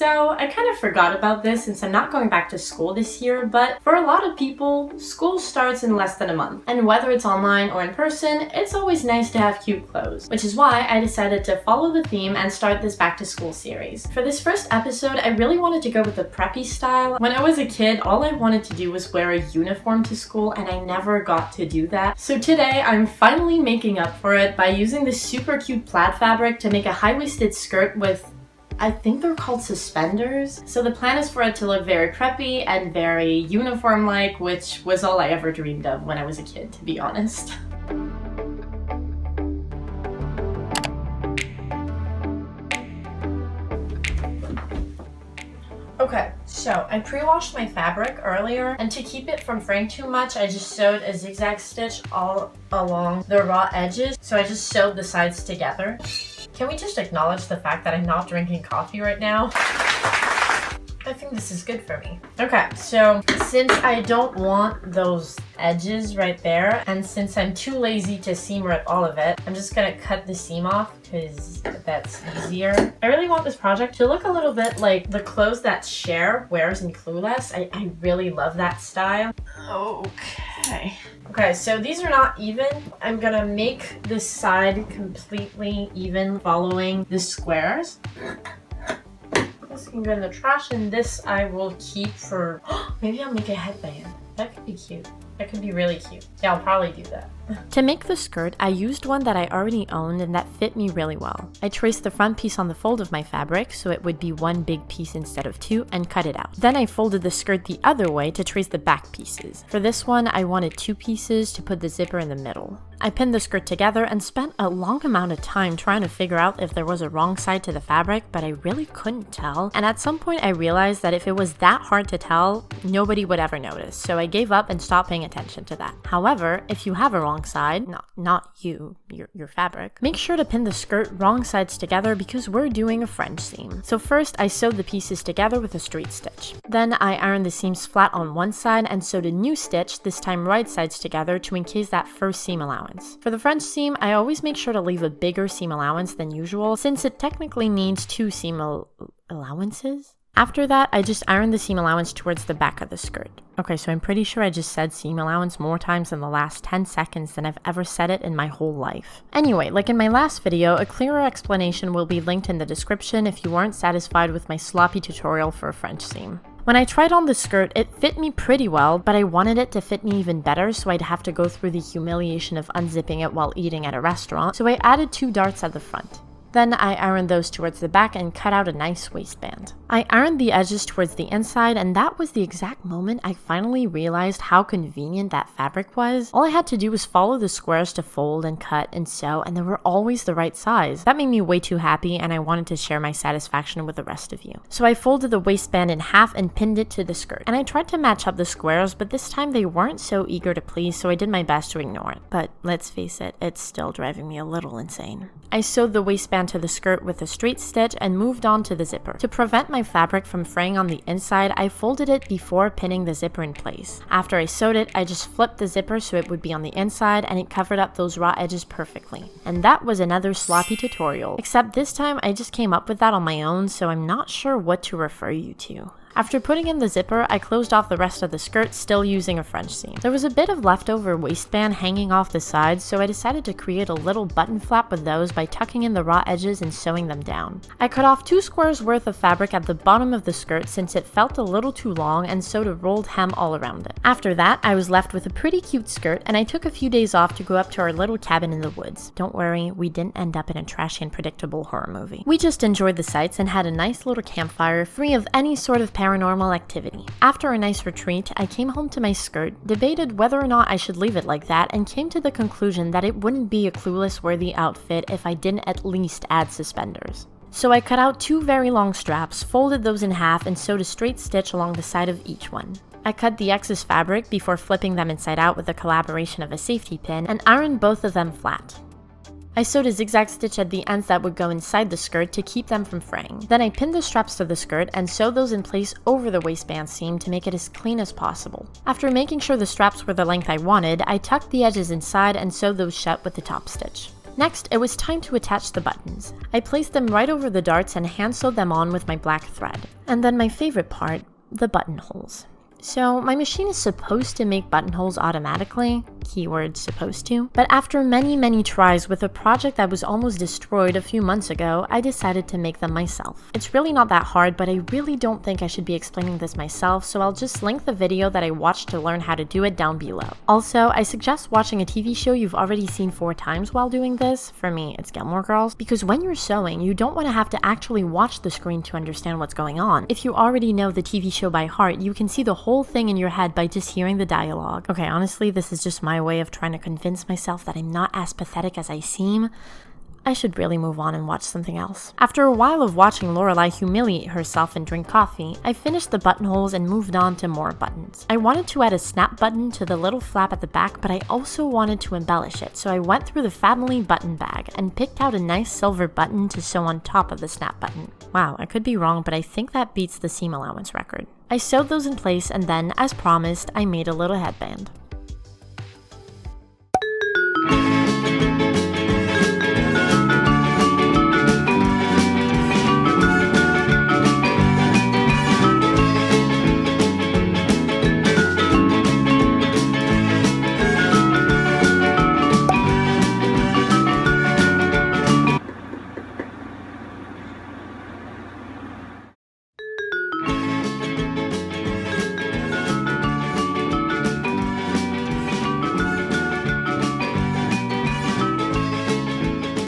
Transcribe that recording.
So I kind of forgot about this since I'm not going back to school this year, but for a lot of people, school starts in less than a month. And whether it's online or in person, it's always nice to have cute clothes, which is why I decided to follow the theme and start this back to school series. For this first episode, I really wanted to go with the preppy style. When I was a kid, all I wanted to do was wear a uniform to school, and I never got to do that. So today, I'm finally making up for it by using this super cute plaid fabric to make a high-waisted skirt with, I think they're called suspenders. So the plan is for it to look very preppy and very uniform-like, which was all I ever dreamed of when I was a kid, to be honest. Okay, so I pre-washed my fabric earlier, and to keep it from fraying too much, I just sewed a zigzag stitch all along the raw edges. So I just sewed the sides together. Can we just acknowledge the fact that I'm not drinking coffee right now? I think this is good for me. Okay, so since I don't want those edges right there, and since I'm too lazy to seam rip all of it, I'm just gonna cut the seam off because that's easier. I really want this project to look a little bit like the clothes that Cher wears in Clueless. I really love that style. Okay, so these are not even. I'm gonna make this side completely even following the squares. This can go in the trash, and this I will keep for, maybe I'll make a headband. That could be cute. That could be really cute. Yeah, I'll probably do that. To make the skirt, I used one that I already owned and that fit me really well. I traced the front piece on the fold of my fabric so it would be one big piece instead of two and cut it out. Then I folded the skirt the other way to trace the back pieces. For this one, I wanted two pieces to put the zipper in the middle. I pinned the skirt together and spent a long amount of time trying to figure out if there was a wrong side to the fabric, but I really couldn't tell. And at some point I realized that if it was that hard to tell, nobody would ever notice. So I gave up and stopped paying attention to that. However, if you have a wrong side, not you, your fabric, make sure to pin the skirt wrong sides together because we're doing a French seam. So first I sewed the pieces together with a straight stitch. Then I ironed the seams flat on one side and sewed a new stitch, this time right sides together, to encase that first seam allowance. For the French seam, I always make sure to leave a bigger seam allowance than usual since it technically needs two seam allowances. After that, I just ironed the seam allowance towards the back of the skirt. Okay, so I'm pretty sure I just said seam allowance more times in the last 10 seconds than I've ever said it in my whole life. Anyway, like in my last video, a clearer explanation will be linked in the description if you weren't satisfied with my sloppy tutorial for a French seam. When I tried on the skirt, it fit me pretty well, but I wanted it to fit me even better, so I'd have to go through the humiliation of unzipping it while eating at a restaurant, so I added two darts at the front. Then I ironed those towards the back and cut out a nice waistband. I ironed the edges towards the inside, and that was the exact moment I finally realized how convenient that fabric was. All I had to do was follow the squares to fold and cut and sew, and they were always the right size. That made me way too happy, and I wanted to share my satisfaction with the rest of you. So I folded the waistband in half and pinned it to the skirt. And I tried to match up the squares, but this time they weren't so eager to please, so I did my best to ignore it. But let's face it, it's still driving me a little insane. I sewed the waistband to the skirt with a straight stitch and moved on to the zipper. To prevent my fabric from fraying on the inside, I folded it before pinning the zipper in place. After I sewed it, I just flipped the zipper so it would be on the inside, and it covered up those raw edges perfectly. And that was another sloppy tutorial, except this time I just came up with that on my own, so I'm not sure what to refer you to. After putting in the zipper, I closed off the rest of the skirt, still using a French seam. There was a bit of leftover waistband hanging off the sides, so I decided to create a little button flap with those by tucking in the raw edges and sewing them down. I cut off 2 squares worth of fabric at the bottom of the skirt since it felt a little too long, and sewed a rolled hem all around it. After that, I was left with a pretty cute skirt, and I took a few days off to go up to our little cabin in the woods. Don't worry, we didn't end up in a trashy and predictable horror movie. We just enjoyed the sights and had a nice little campfire free of any sort of paranormal activity. After a nice retreat, I came home to my skirt, debated whether or not I should leave it like that, and came to the conclusion that it wouldn't be a Clueless-worthy outfit if I didn't at least add suspenders. So I cut out 2 very long straps, folded those in half, and sewed a straight stitch along the side of each one. I cut the excess fabric before flipping them inside out with the collaboration of a safety pin, and ironed both of them flat. I sewed a zigzag stitch at the ends that would go inside the skirt to keep them from fraying. Then I pinned the straps to the skirt and sewed those in place over the waistband seam to make it as clean as possible. After making sure the straps were the length I wanted, I tucked the edges inside and sewed those shut with the top stitch. Next, it was time to attach the buttons. I placed them right over the darts and hand sewed them on with my black thread. And then my favorite part, the buttonholes. So my machine is supposed to make buttonholes automatically, keyword supposed to, but after many tries with a project that was almost destroyed a few months ago, I decided to make them myself. It's really not that hard, but I really don't think I should be explaining this myself, so I'll just link the video that I watched to learn how to do it down below. Also, I suggest watching a TV show you've already seen 4 times while doing this. For me, it's Gilmore Girls, because when you're sewing, you don't want to have to actually watch the screen to understand what's going on. If you already know the TV show by heart, you can see the whole thing in your head by just hearing the dialogue. Okay, honestly, this is just my way of trying to convince myself that I'm not as pathetic as I seem. I should really move on and watch something else. After a while of watching Lorelai humiliate herself and drink coffee, I finished the buttonholes and moved on to more buttons. I wanted to add a snap button to the little flap at the back, but I also wanted to embellish it, so I went through the family button bag and picked out a nice silver button to sew on top of the snap button. Wow, I could be wrong, but I think that beats the seam allowance record. I sewed those in place and then, as promised, I made a little headband.